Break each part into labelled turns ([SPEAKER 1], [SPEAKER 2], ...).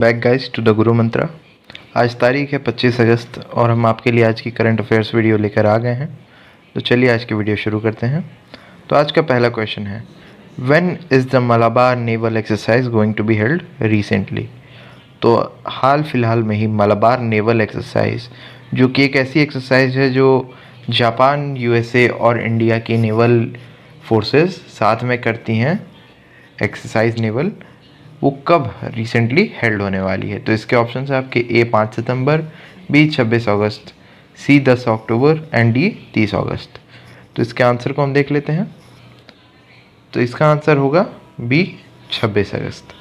[SPEAKER 1] Back guys to the गुरु मंत्रा। आज तारीख है 25 अगस्त और हम आपके लिए आज की करंट अफेयर्स वीडियो लेकर आ गए हैं। तो चलिए आज की वीडियो शुरू करते हैं। तो आज का पहला क्वेश्चन है, when is the Malabar naval exercise going to be held recently. तो हाल फिलहाल में ही मलाबार नेवल एक्सरसाइज, जो कि एक ऐसी एक्सरसाइज है जो जापान, यूएसए और इंडिया की नेवल फोर्सेस साथ में करती हैं, एक्सरसाइज नेवल, वो कब रिसेंटली हेल्ड होने वाली है। तो इसके ऑप्शन है आपके ए 5 सितंबर, बी 26 अगस्त, सी 10 अक्टूबर एंड डी 30 अगस्त। तो इसके आंसर को हम देख लेते हैं। तो इसका आंसर होगा बी 26 अगस्त।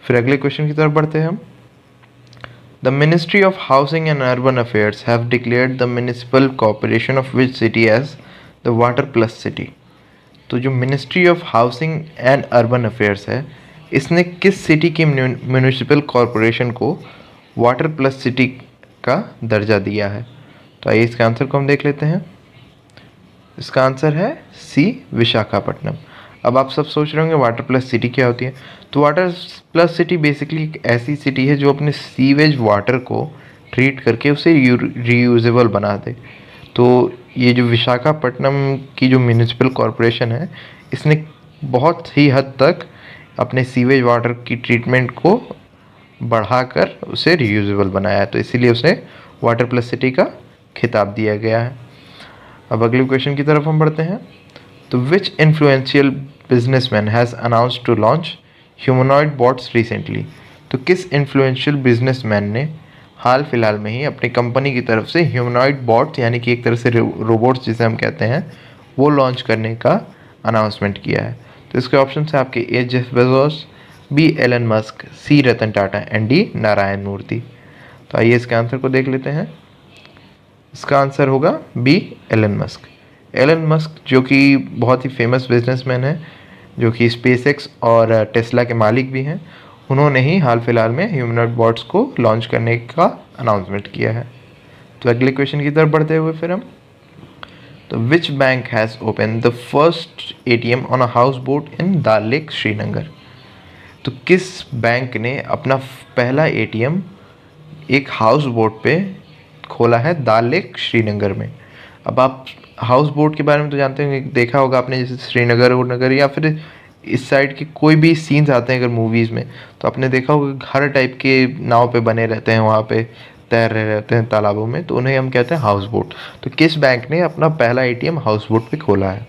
[SPEAKER 1] फिर अगले क्वेश्चन की तरफ बढ़ते हैं हम। The ministry of housing and urban affairs have declared the municipal corporation of which city as the water plus city. तो जो ministry of housing and urban affairs है, इसने किस सिटी की म्यूनिसिपल कॉरपोरेशन को वाटर प्लस सिटी का दर्जा दिया है। तो आइए इसका आंसर को हम देख लेते हैं। इसका आंसर है सी, विशाखापट्टनम। अब आप सब सोच रहे होंगे वाटर प्लस सिटी क्या होती है। तो वाटर प्लस सिटी बेसिकली एक ऐसी सिटी है जो अपने सीवेज वाटर को ट्रीट करके उसे रीयूजेबल बना दे। तो ये जो विशाखापट्टनम की जो म्यूनिसिपल कॉरपोरेशन है, इसने बहुत ही हद तक अपने सीवेज वाटर की ट्रीटमेंट को बढ़ाकर उसे रीयूजेबल बनाया है, तो इसीलिए उसे वाटर प्लस सिटी का खिताब दिया गया है। अब अगले क्वेश्चन की तरफ हम बढ़ते हैं। तो which influential businessman has announced to launch humanoid bots recently. तो किस इन्फ्लुएंशियल बिजनेसमैन ने हाल फिलहाल में ही अपनी कंपनी की तरफ से ह्यूमनॉइड बॉट्स, यानी कि एक तरह से रोबोट्स जिसे हम कहते हैं, वो लॉन्च करने का अनाउंसमेंट किया है। तो इसके ऑप्शन है आपके A Jeff Bezos, B Elon Musk, C Ratan Tata and D Narayana Murthy. तो आइए इसके आंसर को देख लेते हैं। इसका आंसर होगा B, Elon Musk. Elon Musk जो कि बहुत ही फेमस बिजनेसमैन है, जो कि स्पेसएक्स और टेस्ला के मालिक भी हैं, उन्होंने ही हाल फिलहाल में ह्यूमनॉइड बॉट्स को लॉन्च करने का अनाउंसमेंट किया है। तो अगले क्वेश्चन की तरफ बढ़ते हुए फिर हम, तो which bank has open the first ATM on a house boat in dal lake Srinagar. तो किस बैंक ने अपना पहला एटीएम एक हाउस बोट पे खोला है दाल लेक श्रीनगर में। अब आप हाउस बोट के बारे में तो जानते होंगे, देखा होगा आपने, जैसे श्रीनगर नगर या फिर इस साइड के कोई भी सीन्स आते हैं अगर मूवीज़ में, तो आपने देखा होगा हर टाइप के नाव पे बने रहते हैं, वहाँ पे तैर रहे रहते हैं तालाबों में, तो उन्हें हम कहते हैं हाउस बोट। तो किस बैंक ने अपना पहला एटीएम हाउस बोट पे खोला है।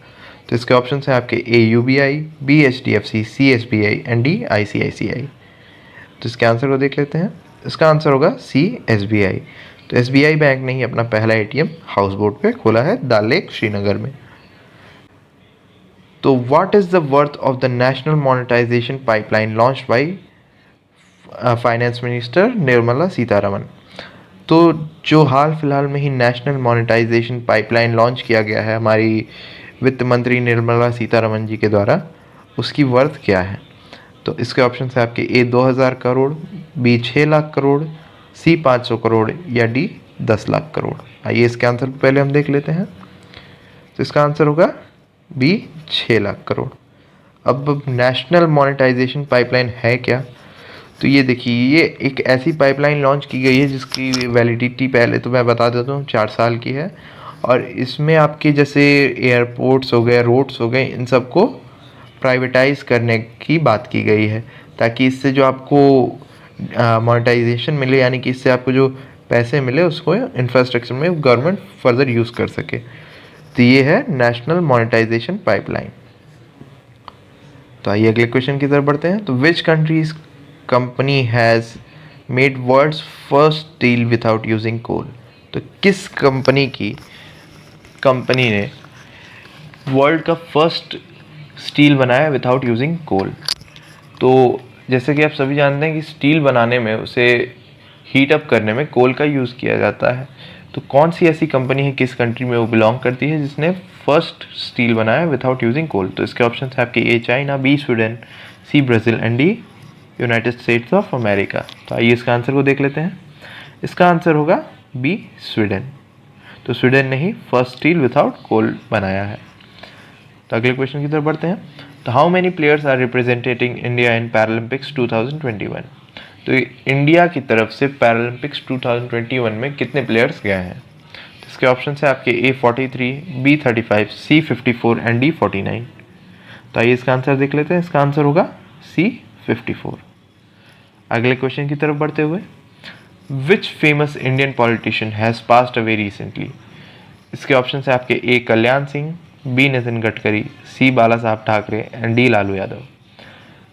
[SPEAKER 1] तो इसके ऑप्शन हैं आपके A UBI, B HDFC, C SBI and D ICICI. तो इसके आंसर को देख लेते हैं। इसका आंसर होगा सी, एसबीआई। तो एसबीआई बैंक ने ही अपना पहला एटीएम हाउस बोट पे खोला है दाल लेक श्रीनगर में। तो what is the worth of the national monetisation pipeline launched by finance minister Nirmala Sitharaman. तो जो हाल फिलहाल में ही नेशनल मोनेटाइजेशन पाइपलाइन लॉन्च किया गया है हमारी वित्त मंत्री निर्मला सीतारमन जी के द्वारा, उसकी वर्थ क्या है। तो इसके ऑप्शन है आपके ए 2000 करोड़, बी 6 लाख करोड़, सी 500 करोड़ या डी 10 लाख करोड़। आइए इसके आंसर को पहले हम देख लेते हैं। तो इसका आंसर होगा बी, 6 लाख करोड़। अब नेशनल मोनेटाइजेशन पाइपलाइन है क्या। तो ये देखिए, ये एक ऐसी पाइपलाइन लॉन्च की गई है जिसकी वैलिडिटी पहले तो मैं बता देता हूँ 4 साल की है, और इसमें आपके जैसे एयरपोर्ट्स हो गए, रोड्स हो गए, इन सबको प्राइवेटाइज करने की बात की गई है, ताकि इससे जो आपको मोनेटाइजेशन मिले, यानी कि इससे आपको जो पैसे मिले उसको इंफ्रास्ट्रक्चर में गवर्नमेंट फर्दर यूज़ कर सके। तो ये है नेशनल मोनेटाइजेशन पाइपलाइन। तो आइए अगले क्वेश्चन की तरफ बढ़ते हैं। तो which country's company has made world's first steel without using coal. तो किस कंपनी ने वर्ल्ड का फर्स्ट स्टील बनाया विदाउट यूजिंग कोल। तो जैसे कि आप सभी जानते हैं कि स्टील बनाने में, उसे हीट अप करने में कोल का यूज़ किया जाता है। तो कौन सी ऐसी कंपनी है, किस कंट्री में वो बिलोंग करती है, जिसने फर्स्ट स्टील बनाया विदाउट यूजिंग कोल। तो इसके ऑप्शन है आपके A China, B Sweden, C Brazil and D United States of America. तो आइए इसका आंसर को देख लेते हैं। इसका आंसर होगा बी, स्वीडन। तो स्वीडन ने ही फर्स्ट स्टील विदाउट कोल बनाया है। तो अगले क्वेश्चन की तरफ बढ़ते हैं। तो how many players are representing India in Paralympics 2021। तो इंडिया की तरफ से पैरालंपिक्स 2021 में कितने प्लेयर्स गए हैं? तो इसके ऑप्शन है आपके A43, B35, C54 and D49। तो आइए इसका आंसर देख लेते हैं। इसका आंसर होगा C54। अगले क्वेश्चन की तरफ बढ़ते हुए, which famous Indian politician has passed away recently? इसके ऑप्शन है आपके A Kalyan Singh, B Nitin Gadkari, C बाला साहब ठाकरे एंड D लालू यादव।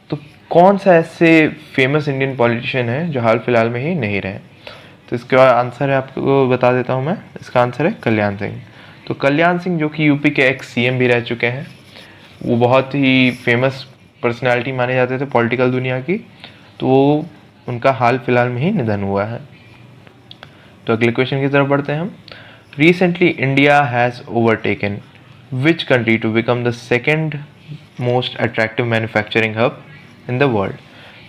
[SPEAKER 1] तो कौन सा ऐसे फेमस इंडियन पॉलिटिशियन है जो हाल फिलहाल में ही नहीं रहे? तो इसका आंसर है, आपको बता देता हूँ मैं। इसका आंसर है कल्याण सिंह। तो कल्याण सिंह जो कि यूपी के एक्स CM भी रह चुके हैं, वो बहुत ही फेमस पर्सनालिटी माने जाते थे पॉलिटिकल दुनिया की, तो उनका हाल फिलहाल में ही निधन हुआ है। तो अगले क्वेश्चन की तरफ बढ़ते हैं हम। Recently India has overtaken which country to become the second most attractive manufacturing hub in the world?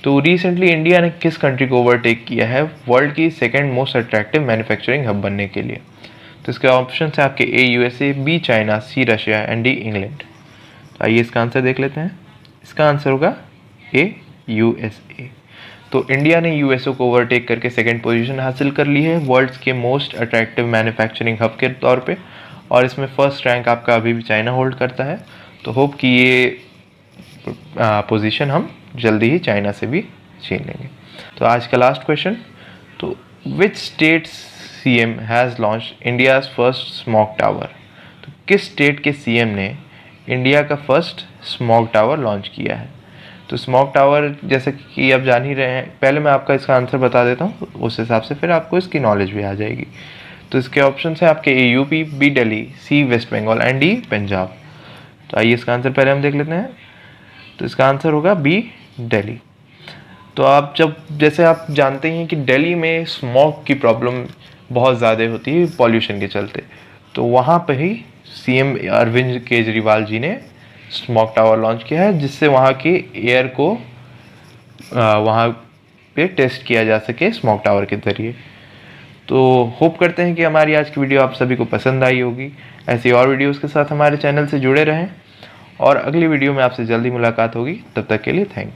[SPEAKER 1] तो रिसेंटली इंडिया ने किस कंट्री को ओवरटेक किया है वर्ल्ड की second most attractive manufacturing hub बनने के लिए? तो इसके ऑप्शन है आपके A USA, B China, C Russia and D England. तो आइए इसका आंसर देख लेते हैं। इसका आंसर होगा A USA। तो इंडिया ने यूएसए को ओवरटेक करके सेकेंड पोजीशन हासिल कर ली है वर्ल्ड्स के मोस्ट अट्रैक्टिव मैन्युफैक्चरिंग हब के तौर पे, और इसमें फर्स्ट रैंक आपका अभी भी चाइना होल्ड करता है। तो होप कि ये पोजीशन हम जल्दी ही चाइना से भी छीन लेंगे। तो आज का लास्ट क्वेश्चन, तो which state CM has launch India's first smog tower? तो किस स्टेट के CM ने इंडिया का फर्स्ट स्मॉग टावर लॉन्च किया है? तो स्मॉग टावर जैसे कि आप जान ही रहे हैं, पहले मैं आपका इसका आंसर बता देता हूँ, उस हिसाब से फिर आपको इसकी नॉलेज भी आ जाएगी। तो इसके ऑप्शन है आपके A UP, B Delhi, C West Bengal and D Punjab. तो आइए इसका आंसर पहले हम देख लेते हैं। तो इसका आंसर होगा B दिल्ली। तो आप जैसे आप जानते हैं कि दिल्ली में स्मॉग की प्रॉब्लम बहुत ज़्यादा होती है पॉल्यूशन के चलते, तो वहाँ पे ही CM अरविंद केजरीवाल जी ने स्मॉग टावर लॉन्च किया है, जिससे वहाँ के एयर को वहाँ पे टेस्ट किया जा सके स्मॉग टावर के ज़रिए। तो होप करते हैं कि हमारी आज की वीडियो आप सभी को पसंद आई होगी। ऐसी और वीडियोस के साथ हमारे चैनल से जुड़े रहें, और अगली वीडियो में आपसे जल्दी मुलाकात होगी। तब तक के लिए थैंक यू।